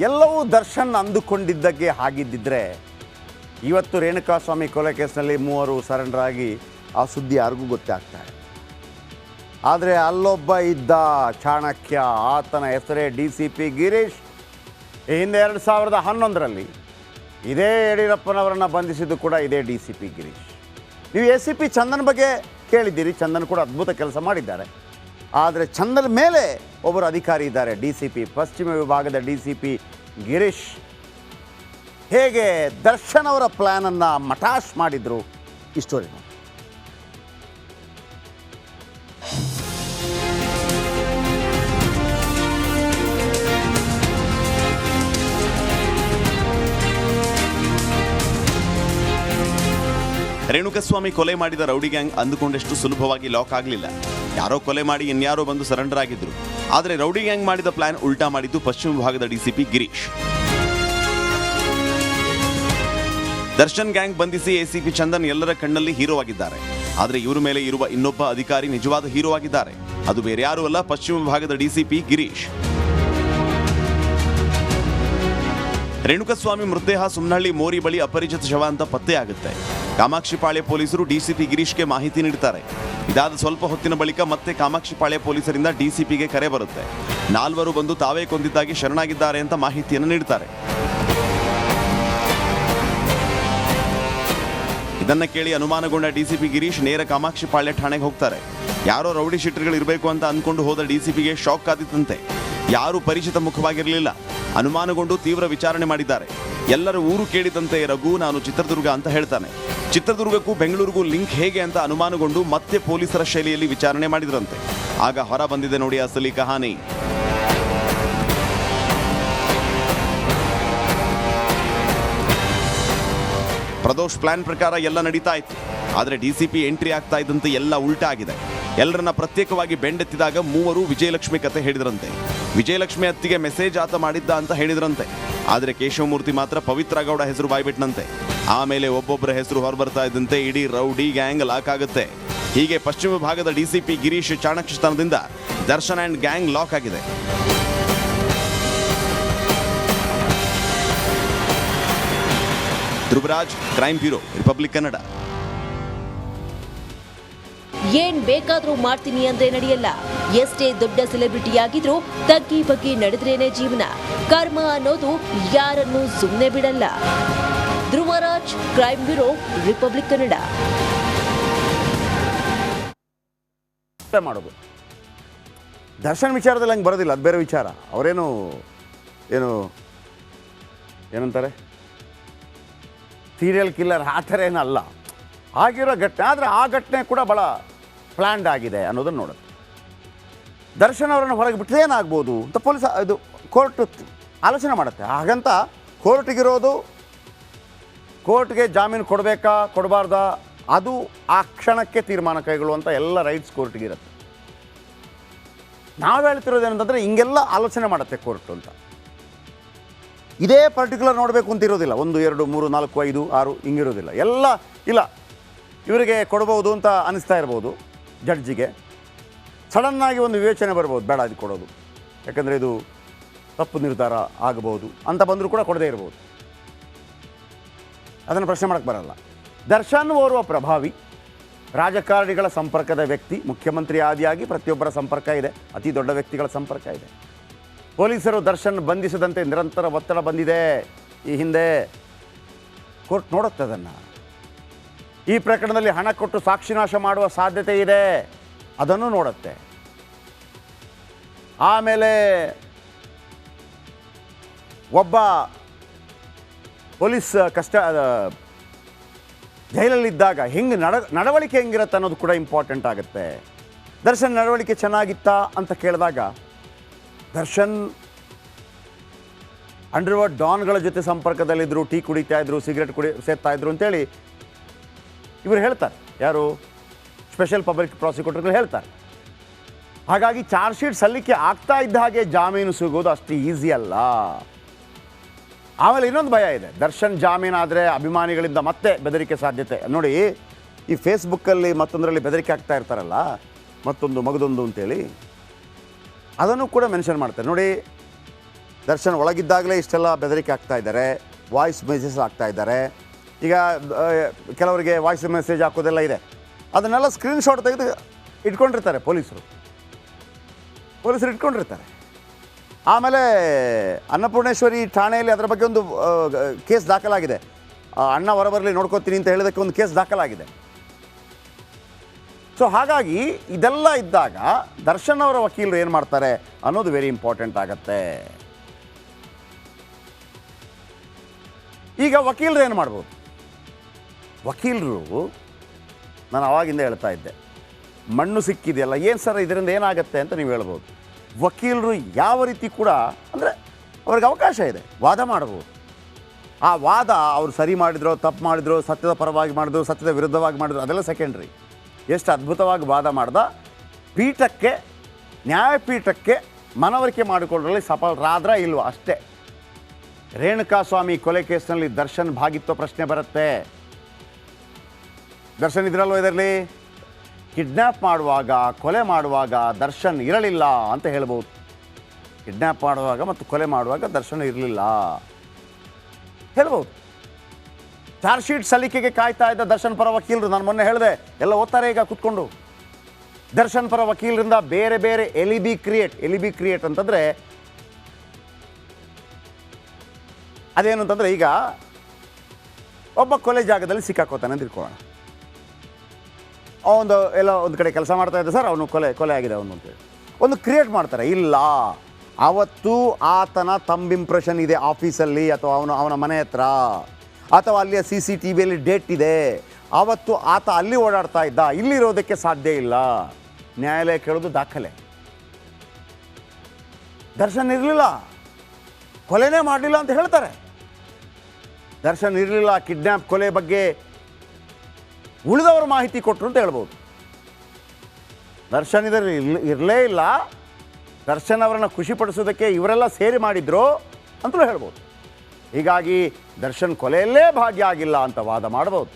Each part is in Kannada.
ಎಲ್ಲವೂ ದರ್ಶನ್ ಅಂದುಕೊಂಡಿದ್ದಕ್ಕೆ ಆಗಿದ್ದಿದ್ರೆ ಇವತ್ತು ರೇಣುಕಾಸ್ವಾಮಿ ಕೊಲೆ ಕೇಸ್ನಲ್ಲಿ 3 ಸರೆಂಡರ್ ಆಗಿ ಆ ಸುದ್ದಿ ಯಾರಿಗೂ ಗೊತ್ತಾಗ್ತಾರೆ. ಆದರೆ ಅಲ್ಲೊಬ್ಬ ಇದ್ದ ಚಾಣಕ್ಯ, ಆತನ ಹೆಸರೇ DCP ಗಿರೀಶ್. ಹಿಂದೆ 2011ರಲ್ಲಿ ಇದೇ ಯಡಿಯೂರಪ್ಪನವರನ್ನು ಬಂಧಿಸಿದ್ದು ಕೂಡ ಇದೇ DCP ಗಿರೀಶ್. ನೀವು ACP ಚಂದನ್ ಬಗ್ಗೆ ಕೇಳಿದ್ದೀರಿ, ಚಂದನ್ ಕೂಡ ಅದ್ಭುತ ಕೆಲಸ ಮಾಡಿದ್ದಾರೆ. ಆದರೆ ಚಂದನ್ ಮೇಲೆ ಒಬ್ಬರು ಅಧಿಕಾರಿ ಇದ್ದಾರೆ, DCP ಪಶ್ಚಿಮ ವಿಭಾಗದ DCP ಗಿರೀಶ್. ಹೇಗೆ ದರ್ಶನ್ ಅವರ ಪ್ಲ್ಯಾನನ್ನು ಮಟಾಶ್ ಮಾಡಿದ್ರು ಈ ಸ್ಟೋರಿ ನೋಡಿ. ರೇಣುಕಸ್ವಾಮಿ ಕೊಲೆ ಮಾಡಿದ ರೌಡಿ ಗ್ಯಾಂಗ್ ಅಂದುಕೊಂಡಷ್ಟು ಸುಲಭವಾಗಿ ಲಾಕ್ ಆಗಲಿಲ್ಲ. ಯಾರೋ ಕೊಲೆ ಮಾಡಿ ಇನ್ಯಾರೋ ಬಂದು ಸರೆಂಡರ್ ಆಗಿದ್ರು. ಆದರೆ ರೌಡಿ ಗ್ಯಾಂಗ್ ಮಾಡಿದ ಪ್ಲಾನ್ ಉಲ್ಟಾ ಮಾಡಿದ್ದು ಪಶ್ಚಿಮ ವಿಭಾಗದ DCP ಗಿರೀಶ್. ದರ್ಶನ್ ಗ್ಯಾಂಗ್ ಬಂಧಿಸಿ ACP ಚಂದನ್ ಎಲ್ಲರ ಕಣ್ಣಲ್ಲಿ ಹೀರೋ ಆಗಿದ್ದಾರೆ. ಆದರೆ ಇವರ ಮೇಲೆ ಇರುವ ಇನ್ನೊಬ್ಬ ಅಧಿಕಾರಿ ನಿಜವಾದ ಹೀರೋ ಆಗಿದ್ದಾರೆ. ಅದು ಬೇರೆ ಯಾರೂ ಅಲ್ಲ, ಪಶ್ಚಿಮ ವಿಭಾಗದ DCP ಗಿರೀಶ್. ರೇಣುಕಸ್ವಾಮಿ ಮೃತದೇಹ ಸುಮ್ನಹಳ್ಳಿ ಮೋರಿ ಬಳಿ ಅಪರಿಚಿತ ಶವ ಅಂತ ಪತ್ತೆಯಾಗುತ್ತೆ. ಕಾಮಾಕ್ಷಿಪಾಳ್ಯ ಪೊಲೀಸರು DCP ಗಿರೀಶ್ಗೆ ಮಾಹಿತಿ ನೀಡುತ್ತಾರೆ. ಇದಾದ ಸ್ವಲ್ಪ ಹೊತ್ತಿನ ಬಳಿಕ ಮತ್ತೆ ಕಾಮಾಕ್ಷಿಪಾಳ್ಯ ಪೊಲೀಸರಿಂದ DCPಗೆ ಕರೆ ಬರುತ್ತೆ. 4 ಬಂದು ತಾವೇ ಕೊಂದಿದ್ದಾಗಿ ಶರಣಾಗಿದ್ದಾರೆ ಅಂತ ಮಾಹಿತಿಯನ್ನು ನೀಡುತ್ತಾರೆ. ಇದನ್ನ ಕೇಳಿ ಅನುಮಾನಗೊಂಡ DCP ಗಿರೀಶ್ ನೇರ ಕಾಮಾಕ್ಷಿಪಾಳ್ಯ ಠಾಣೆಗೆ ಹೋಗ್ತಾರೆ. ಯಾರೋ ರೌಡಿ ಶೀಟರ್ಗಳು ಇರಬೇಕು ಅಂತ ಅಂದ್ಕೊಂಡು ಹೋದ DCPಗೆ ಶಾಕ್ ಆದಿತ್ತಂತೆ. ಯಾರು ಪರಿಚಿತ ಮುಖವಾಗಿರಲಿಲ್ಲ. ಅನುಮಾನಗೊಂಡು ತೀವ್ರ ವಿಚಾರಣೆ ಮಾಡಿದ್ದಾರೆ. ಎಲ್ಲರ ಊರು ಕೇಳಿದಂತೆ ರಘು ನಾನು ಚಿತ್ರದುರ್ಗ ಅಂತ ಹೇಳ್ತಾನೆ. ಚಿತ್ರದುರ್ಗಕ್ಕೂ ಬೆಂಗಳೂರಿಗೂ ಲಿಂಕ್ ಹೇಗೆ ಅಂತ ಅನುಮಾನಗೊಂಡು ಮತ್ತೆ ಪೊಲೀಸರ ಶೈಲಿಯಲ್ಲಿ ವಿಚಾರಣೆ ಮಾಡಿದ್ರಂತೆ. ಆಗ ಹೊರ ಬಂದಿದೆ ನೋಡಿ ಅಸಲಿ ಕಹಾನಿ. ಪ್ರದೋಷ್ ಪ್ಲಾನ್ ಪ್ರಕಾರ ಎಲ್ಲ ನಡೀತಾ ಇತ್ತು. ಆದರೆ DCP ಎಂಟ್ರಿ ಆಗ್ತಾ ಇದ್ದಂತೆ ಎಲ್ಲ ಉಲ್ಟಾ ಆಗಿದೆ. ಎಲ್ಲರನ್ನ ಪ್ರತ್ಯೇಕವಾಗಿ ಬೆಂಡೆತ್ತಿದಾಗ 3 ವಿಜಯಲಕ್ಷ್ಮಿ ಕತೆ ಹೇಳಿದ್ರಂತೆ. ವಿಜಯಲಕ್ಷ್ಮಿ ಅತ್ತಿಗೆ ಮೆಸೇಜ್ ಆತ ಮಾಡಿದ್ದ ಅಂತ ಹೇಳಿದ್ರಂತೆ. ಆದರೆ ಕೇಶವಮೂರ್ತಿ ಮಾತ್ರ ಪವಿತ್ರ ಗೌಡ ಹೆಸರು ಬಾಯ್ಬಿಟ್ನಂತೆ. ಆಮೇಲೆ ಒಬ್ಬೊಬ್ಬರ ಹೆಸರು ಹೊರಬರ್ತಾ ಇದ್ದಂತೆ ಇಡೀ ರೌಡಿ ಗ್ಯಾಂಗ್ ಲಾಕ್ ಆಗುತ್ತೆ. ಹೀಗೆ ಪಶ್ಚಿಮ ಭಾಗದ DCP ಗಿರೀಶ್ ಚಾಣಕ್ಷತನದಿಂದ ದರ್ಶನ್ ಅಂಡ್ ಗ್ಯಾಂಗ್ ಲಾಕ್ ಆಗಿದೆ. Dhruvaraj, crime bureau, republic Kannada. ಏನ್ ಬೇಕಾದ್ರೂ ಮಾಡ್ತೀನಿ ಅಂದ್ರೆ ನಡೆಯಲ್ಲ. ಎಷ್ಟೇ ದೊಡ್ಡ ಸೆಲೆಬ್ರಿಟಿಯಾಗಿದ್ರೂ ತಗ್ಗಿ ಬಗ್ಗಿ ನಡೆದ್ರೇನೆ ಜೀವನ. ಕರ್ಮ ಅನ್ನೋದು ಯಾರನ್ನೂ ಸುಮ್ಮನೆ ಬಿಡಲ್ಲ. Dhruvaraj, crime bureau, republic Kannada. ಮಾಡೋದು ದರ್ಶನ್ ವಿಚಾರದಲ್ಲಿ ಹಂಗೆ ಬರೋದಿಲ್ಲ, ಅದು ಬೇರೆ ವಿಚಾರ. ಅವರೇನು ಏನಂತಾರೆ ಸೀರಿಯಲ್ ಕಿಲ್ಲರ್ ಆ ಥರ ಏನಲ್ಲ. ಆಗಿರೋ ಘಟನೆ, ಆದರೆ ಆ ಘಟನೆ ಕೂಡ ಭಾಳ ಪ್ಲ್ಯಾಂಡ್ ಆಗಿದೆ ಅನ್ನೋದನ್ನು ನೋಡುತ್ತೆ. ದರ್ಶನ್ ಅವರನ್ನು ಹೊರಗೆ ಬಿಟ್ಟರೆ ಏನಾಗ್ಬೋದು ಅಂತ ಪೊಲೀಸ್ ಇದು ಕೋರ್ಟ್ ಆಲೋಚನೆ ಮಾಡುತ್ತೆ. ಹಾಗಂತ ಕೋರ್ಟ್ಗೆ ಜಾಮೀನು ಕೊಡಬೇಕಾ ಕೊಡಬಾರ್ದಾ ಅದು ಆ ಕ್ಷಣಕ್ಕೆ ತೀರ್ಮಾನ ಕೈಗೊಳ್ಳುವಂಥ ಎಲ್ಲ ರೈಟ್ಸ್ ಕೋರ್ಟ್ಗಿರುತ್ತೆ. ನಾವು ಹೇಳ್ತಿರೋದೇನಂತಂದರೆ ಹಿಂಗೆಲ್ಲ ಆಲೋಚನೆ ಮಾಡುತ್ತೆ ಕೋರ್ಟ್ ಅಂತ. ಇದೇ ಪರ್ಟಿಕ್ಯುಲರ್ ನೋಡಬೇಕು ಅಂತ ಇರೋದಿಲ್ಲ. 1, 2, 3, 4, 5, 6 ಹಿಂಗಿರೋದಿಲ್ಲ. ಎಲ್ಲ ಇಲ್ಲ, ಇವರಿಗೆ ಕೊಡ್ಬೋದು ಅಂತ ಅನಿಸ್ತಾ ಇರ್ಬೋದು ಜಡ್ಜಿಗೆ. ಸಡನ್ನಾಗಿ ಒಂದು ವಿವೇಚನೆ ಬರ್ಬೋದು, ಬೇಡ ಅದು ಕೊಡೋದು, ಯಾಕಂದರೆ ಇದು ತಪ್ಪು ನಿರ್ಧಾರ ಆಗಬಹುದು ಅಂತ ಬಂದರೂ ಕೂಡ ಕೊಡದೇ ಇರ್ಬೋದು. ಅದನ್ನು ಪ್ರಶ್ನೆ ಮಾಡೋಕ್ಕೆ ಬರಲ್ಲ. ದರ್ಶನ್ ಓರ್ವ ಪ್ರಭಾವಿ ರಾಜಕಾರಣಿಗಳ ಸಂಪರ್ಕದ ವ್ಯಕ್ತಿ. ಮುಖ್ಯಮಂತ್ರಿ ಆದಿಯಾಗಿ ಪ್ರತಿಯೊಬ್ಬರ ಸಂಪರ್ಕ ಇದೆ, ಅತಿ ದೊಡ್ಡ ವ್ಯಕ್ತಿಗಳ ಸಂಪರ್ಕ ಇದೆ. ಪೊಲೀಸರು ದರ್ಶನ್ ಬಂಧಿಸದಂತೆ ನಿರಂತರ ಒತ್ತಡ ಬಂದಿದೆ ಈ ಹಿಂದೆ. ಕೋರ್ಟ್ ನೋಡುತ್ತೆ ಅದನ್ನು. ಈ ಪ್ರಕರಣದಲ್ಲಿ ಹಣ ಕೊಟ್ಟು ಸಾಕ್ಷಿನಾಶ ಮಾಡುವ ಸಾಧ್ಯತೆ ಇದೆ, ಅದನ್ನು ನೋಡುತ್ತೆ. ಆಮೇಲೆ ಒಬ್ಬ ಪೊಲೀಸ್ ಜೈಲಲ್ಲಿದ್ದಾಗ ಹೆಂಗೆ ನಡವಳಿಕೆ ಹೆಂಗಿರುತ್ತೆ ಅನ್ನೋದು ಕೂಡ ಇಂಪಾರ್ಟೆಂಟ್ ಆಗುತ್ತೆ. ದರ್ಶನ್ ನಡವಳಿಕೆ ಚೆನ್ನಾಗಿತ್ತಾ ಅಂತ ಕೇಳಿದಾಗ ದರ್ಶನ್ ಅಂಡರ್ವರ್ಲ್ಡ್ ಡಾನ್ಗಳ ಜೊತೆ ಸಂಪರ್ಕದಲ್ಲಿದ್ದರು, ಟೀ ಕುಡಿತಾ ಇದ್ರು, ಸಿಗರೆಟ್ ಸೇರ್ತಾ ಇದ್ರು ಅಂತೇಳಿ ಇವರು ಹೇಳ್ತಾರೆ. ಯಾರು ಸ್ಪೆಷಲ್ ಪಬ್ಲಿಕ್ ಪ್ರಾಸಿಕ್ಯೂಟರ್ಗಳು ಹೇಳ್ತಾರೆ. ಹಾಗಾಗಿ ಚಾರ್ಜ್ ಶೀಟ್ ಸಲ್ಲಿಕೆ ಆಗ್ತಾ ಇದ್ದ ಹಾಗೆ ಜಾಮೀನು ಸಿಗೋದು ಅಷ್ಟು ಈಸಿ ಅಲ್ಲ. ಆಮೇಲೆ ಇನ್ನೊಂದು ಭಯ ಇದೆ, ದರ್ಶನ್ ಜಾಮೀನಾದರೆ ಅಭಿಮಾನಿಗಳಿಂದ ಮತ್ತೆ ಬೆದರಿಕೆ ಸಾಧ್ಯತೆ. ನೋಡಿ, ಈ ಫೇಸ್ಬುಕ್ಕಲ್ಲಿ ಮತ್ತೊಂದರಲ್ಲಿ ಬೆದರಿಕೆ ಆಗ್ತಾ ಇರ್ತಾರಲ್ಲ, ಮತ್ತೊಂದು ಮಗದೊಂದು ಅಂತೇಳಿ, ಅದನ್ನು ಕೂಡ ಮೆನ್ಷನ್ ಮಾಡ್ತಾರೆ. ನೋಡಿ, ದರ್ಶನ್ ಒಳಗಿದ್ದಾಗಲೇ ಇಷ್ಟೆಲ್ಲ ಬೆದರಿಕೆ ಆಗ್ತಾ ಇದ್ದಾರೆ, ವಾಯ್ಸ್ ಮೆಸೇಜ್ ಆಗ್ತಾ ಇದ್ದಾರೆ. ಈಗ ಕೆಲವರಿಗೆ ವಾಯ್ಸ್ ಮೆಸೇಜ್ ಹಾಕೋದೆಲ್ಲ ಇದೆ, ಅದನ್ನೆಲ್ಲ ಸ್ಕ್ರೀನ್ಶಾಟ್ ತೆಗೆದು ಇಟ್ಕೊಂಡಿರ್ತಾರೆ ಪೊಲೀಸರು ಇಟ್ಕೊಂಡಿರ್ತಾರೆ. ಆಮೇಲೆ ಅನ್ನಪೂರ್ಣೇಶ್ವರಿ ಠಾಣೆಯಲ್ಲಿ ಅದರ ಬಗ್ಗೆ ಒಂದು ಕೇಸ್ ದಾಖಲಾಗಿದೆ. ಅಣ್ಣ ಹೊರಬರಲಿ ನೋಡ್ಕೋತೀನಿ ಅಂತ ಹೇಳಿದಕ್ಕೆ ಒಂದು ಕೇಸ್ ದಾಖಲಾಗಿದೆ. ಸೊ ಹಾಗಾಗಿ ಇದೆಲ್ಲ ಇದ್ದಾಗ ದರ್ಶನ್ ಅವರ ವಕೀಲರು ಏನು ಮಾಡ್ತಾರೆ ಅನ್ನೋದು ವೆರಿ ಇಂಪಾರ್ಟೆಂಟ್ ಆಗತ್ತೆ. ಈಗ ವಕೀಲರು ಏನು ಮಾಡ್ಬೋದು? ವಕೀಲರು, ನಾನು ಆವಾಗಿಂದ ಹೇಳ್ತಾ ಇದ್ದೆ, ಮಣ್ಣು ಸಿಕ್ಕಿದೆಯಲ್ಲ, ಏನು ಸರ್ ಇದರಿಂದ ಏನಾಗುತ್ತೆ ಅಂತ ನೀವು ಹೇಳ್ಬೋದು. ವಕೀಲರು ಯಾವ ರೀತಿ ಕೂಡ ಅಂದರೆ ಅವ್ರಿಗೆ ಅವಕಾಶ ಇದೆ, ವಾದ ಮಾಡ್ಬೋದು. ಆ ವಾದ ಅವರು ಸರಿ ಮಾಡಿದ್ರು, ತಪ್ಪು ಮಾಡಿದ್ರು, ಸತ್ಯದ ಪರವಾಗಿ ಮಾಡಿದ್ರು, ಸತ್ಯದ ವಿರುದ್ಧವಾಗಿ ಮಾಡಿದ್ರು, ಅದೆಲ್ಲ ಸೆಕೆಂಡ್ರಿ. ಎಷ್ಟು ಅದ್ಭುತವಾಗಿ ವಾದ ಮಾಡ್ದ, ಪೀಠಕ್ಕೆ, ನ್ಯಾಯಪೀಠಕ್ಕೆ ಮನವರಿಕೆ ಮಾಡಿಕೊಳ್ಳರಲ್ಲಿ ಸಫಲರಾದ್ರ ಇಲ್ವ ಅಷ್ಟೇ. ರೇಣುಕಾಸ್ವಾಮಿ ಕೊಲೆ ಕೇಸ್ನಲ್ಲಿ ದರ್ಶನ್ ಭಾಗಿತ್ವ ಪ್ರಶ್ನೆ ಬರುತ್ತೆ. ದರ್ಶನ್ ಇದ್ರಲ್ವ ಇದರಲ್ಲಿ? ಕಿಡ್ನ್ಯಾಪ್ ಮಾಡುವಾಗ, ಕೊಲೆ ಮಾಡುವಾಗ ದರ್ಶನ್ ಇರಲಿಲ್ಲ ಅಂತ ಹೇಳ್ಬೋದು. ಕಿಡ್ನ್ಯಾಪ್ ಮಾಡುವಾಗ ಮತ್ತು ಕೊಲೆ ಮಾಡುವಾಗ ದರ್ಶನ್ ಇರಲಿಲ್ಲ ಹೇಳ್ಬೋದು. ಚಾರ್ಜ್ ಶೀಟ್ ಸಲ್ಲಿಕೆಗೆ ಕಾಯ್ತಾ ಇದ್ದ ದರ್ಶನ್ ಪರ ವಕೀಲರು, ನಾನು ಮೊನ್ನೆ ಹೇಳಿದೆ, ಎಲ್ಲ ಓದ್ತಾರೆ ಈಗ ಕೂತ್ಕೊಂಡು. ದರ್ಶನ್ ಪರ ವಕೀಲರಿಂದ ಬೇರೆ ಬೇರೆ ಎಲಿಬಿ ಕ್ರಿಯೇಟ್ ಅಂತಂದರೆ ಅದೇನು ಅಂತಂದರೆ, ಈಗ ಒಬ್ಬ ಕೊಲೆ ಜಾಗದಲ್ಲಿ ಸಿಕ್ಕಾಕೋತಾನೆ ಅಂತ ತಿಳ್ಕೊಳ್ಳೋಣ. ಅವನು ಎಲ್ಲ ಒಂದು ಕಡೆ ಕೆಲಸ ಮಾಡ್ತಾ ಇದ್ದ, ಸರ್ ಅವನು ಕೊಲೆ ಆಗಿದೆ ಅವನು ಅಂತೇಳಿ ಒಂದು ಕ್ರಿಯೇಟ್ ಮಾಡ್ತಾರೆ. ಇಲ್ಲ, ಅವತ್ತು ಆತನ ತಂಬ್ ಇಂಪ್ರೆಷನ್ ಇದೆ ಆಫೀಸಲ್ಲಿ, ಅಥವಾ ಅವನ ಮನೆ ಹತ್ರ, ಅಥವಾ ಅಲ್ಲಿಯ CCTVಯಲ್ಲಿ ಡೇಟ್ ಇದೆ, ಆವತ್ತು ಆತ ಅಲ್ಲಿ ಓಡಾಡ್ತಾ ಇದ್ದ, ಇಲ್ಲಿರೋದಕ್ಕೆ ಸಾಧ್ಯ ಇಲ್ಲ. ನ್ಯಾಯಾಲಯ ಕೇಳೋದು ದಾಖಲೆ. ದರ್ಶನ್ ಇರಲಿಲ್ಲ, ಕೊಲೆನೇ ಮಾಡಲಿಲ್ಲ ಅಂತ ಹೇಳ್ತಾರೆ. ದರ್ಶನ್ ಇರಲಿಲ್ಲ, ಕಿಡ್ನ್ಯಾಪ್ ಕೊಲೆ ಬಗ್ಗೆ ಉಳಿದವರು ಮಾಹಿತಿ ಕೊಟ್ಟರು ಅಂತ ಹೇಳ್ಬೋದು. ದರ್ಶನ್ ಇದರಲ್ಲಿ ಇರಲೇ ಇಲ್ಲ, ದರ್ಶನ್ ಅವರನ್ನು ಖುಷಿಪಡಿಸೋದಕ್ಕೆ ಇವರೆಲ್ಲ ಸೇರಿ ಮಾಡಿದ್ರು ಅಂತಲೂ ಹೇಳ್ಬೋದು. ಹೀಗಾಗಿ ದರ್ಶನ್ ಕೊಲೆಯಲ್ಲೇ ಭಾಗಿಯಾಗಿಲ್ಲ ಅಂತ ವಾದ ಮಾಡ್ಬೋದು.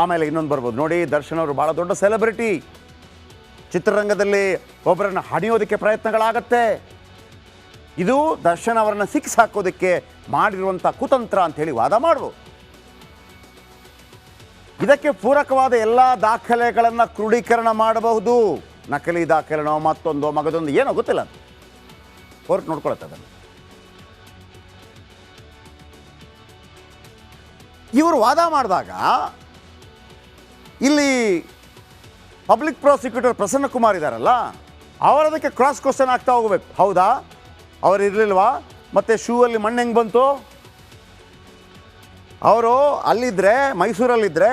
ಆಮೇಲೆ ಇನ್ನೊಂದು ಬರ್ಬೋದು, ನೋಡಿ ದರ್ಶನ್ ಅವರು ಭಾಳ ದೊಡ್ಡ ಸೆಲೆಬ್ರಿಟಿ, ಚಿತ್ರರಂಗದಲ್ಲಿ ಒಬ್ಬರನ್ನು ಹಣಿಯೋದಕ್ಕೆ ಪ್ರಯತ್ನಗಳಾಗತ್ತೆ, ಇದು ದರ್ಶನ್ ಅವರನ್ನು ಸಿಕ್ಸ್ ಹಾಕೋದಕ್ಕೆ ಮಾಡಿರುವಂಥ ಕುತಂತ್ರ ಅಂಥೇಳಿ ವಾದ ಮಾಡ್ಬೋದು. ಇದಕ್ಕೆ ಪೂರಕವಾದ ಎಲ್ಲ ದಾಖಲೆಗಳನ್ನು ಕ್ರೋಢೀಕರಣ ಮಾಡಬಹುದು. ನಕಲಿ ದಾಖಲೆನೋ ಮತ್ತೊಂದು ಮಗದೊಂದು ಏನೋ ಗೊತ್ತಿಲ್ಲ, ಕೋರ್ಟ್ ನೋಡ್ಕೊಳತ್ತೆ ಅದನ್ನು. ಇವರು ವಾದ ಮಾಡಿದಾಗ ಇಲ್ಲಿ ಪಬ್ಲಿಕ್ ಪ್ರಾಸಿಕ್ಯೂಟರ್ ಪ್ರಸನ್ನ ಕುಮಾರ್ ಇದ್ದಾರಲ್ಲ, ಅವರದಕ್ಕೆ ಕ್ರಾಸ್ ಕ್ವಶನ್ ಆಗ್ತಾ ಹೋಗಬೇಕು. ಹೌದಾ, ಅವರು ಇರಲಿಲ್ವಾ, ಮತ್ತು ಶೂ ಅಲ್ಲಿ ಮಣ್ಣು ಹೆಂಗೆ ಬಂತು, ಅವರು ಅಲ್ಲಿದ್ದರೆ, ಮೈಸೂರಲ್ಲಿದ್ದರೆ,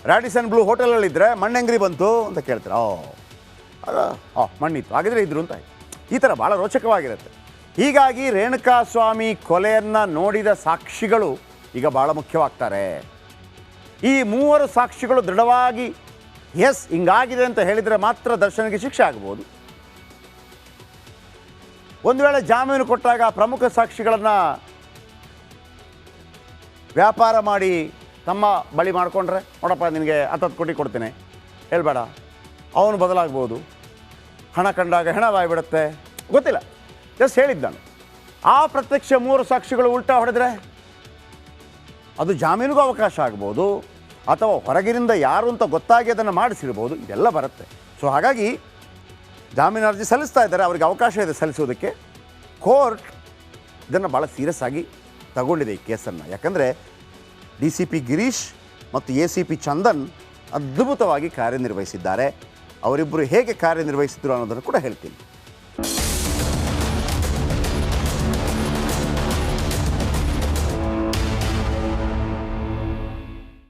ರ್ಯಾಡಿಸನ್ ಬ್ಲೂ ಹೋಟೆಲಲ್ಲಿದ್ದರೆ ಮಣ್ಣು ಹೆಂಗ್ರಿ ಬಂತು ಅಂತ ಕೇಳ್ತಾರೆ. ಮಣ್ಣಿತ್ತು, ಹಾಗಿದ್ರೆ ಇದ್ರು ಅಂತ. ಈ ಥರ ಭಾಳ ರೋಚಕವಾಗಿರುತ್ತೆ. ಹೀಗಾಗಿ ರೇಣುಕಾಸ್ವಾಮಿ ಕೊಲೆಯನ್ನು ನೋಡಿದ ಸಾಕ್ಷಿಗಳು ಈಗ ಭಾಳ ಮುಖ್ಯವಾಗ್ತಾರೆ. ಈ ಮೂವರು ಸಾಕ್ಷಿಗಳು ದೃಢವಾಗಿ ಎಸ್ ಹಿಂಗಾಗಿದೆ ಅಂತ ಹೇಳಿದರೆ ಮಾತ್ರ ದರ್ಶನ್ಗೆ ಶಿಕ್ಷೆ ಆಗ್ಬೋದು. ಒಂದು ವೇಳೆ ಜಾಮೀನು ಕೊಟ್ಟಾಗ ಪ್ರಮುಖ ಸಾಕ್ಷಿಗಳನ್ನು ವ್ಯಾಪಾರ ಮಾಡಿ ತಮ್ಮ ಬಳಿ ಮಾಡಿಕೊಂಡ್ರೆ, ನೋಡಪ್ಪ ನಿನಗೆ 10 ಕೋಟಿ ಕೊಡ್ತೀನಿ ಹೇಳ್ಬೇಡ, ಅವನು ಬದಲಾಗ್ಬೋದು. ಹಣ ಕಂಡಾಗ ಹೆಣ ಬಾಯ್ಬಿಡುತ್ತೆ, ಗೊತ್ತಿಲ್ಲ, ಜಸ್ಟ್ ಹೇಳಿದ್ದಾನು. ಆ ಪ್ರತ್ಯಕ್ಷ 3 ಸಾಕ್ಷಿಗಳು ಉಲ್ಟಾ ಹೊಡೆದ್ರೆ ಅದು ಜಾಮೀನಿಗೂ ಅವಕಾಶ ಆಗ್ಬೋದು, ಅಥವಾ ಹೊರಗಿನಿಂದ ಯಾರು ಅಂತ ಗೊತ್ತಾಗಿ ಅದನ್ನು ಮಾಡಿಸಿರ್ಬೋದು. ಇದೆಲ್ಲ ಬರುತ್ತೆ. ಸೊ ಹಾಗಾಗಿ ಜಾಮೀನು ಅರ್ಜಿ ಸಲ್ಲಿಸ್ತಾ ಇದ್ದಾರೆ, ಅವರಿಗೆ ಅವಕಾಶ ಇದೆ ಸಲ್ಲಿಸೋದಕ್ಕೆ. ಕೋರ್ಟ್ ಇದನ್ನು ಭಾಳ ಸೀರಿಯಸ್ ಆಗಿ ತಗೊಂಡಿದೆ ಈ ಕೇಸನ್ನು. ಯಾಕಂದರೆ DCP ಗಿರೀಶ್ ಮತ್ತು ACP ಚಂದನ್ ಅದ್ಭುತವಾಗಿ ಕಾರ್ಯನಿರ್ವಹಿಸಿದ್ದಾರೆ. ಅವರಿಬ್ಬರು ಹೇಗೆ ಕಾರ್ಯನಿರ್ವಹಿಸಿದ್ರು ಅನ್ನೋದನ್ನು ಕೂಡ ಹೇಳ್ತೀನಿ.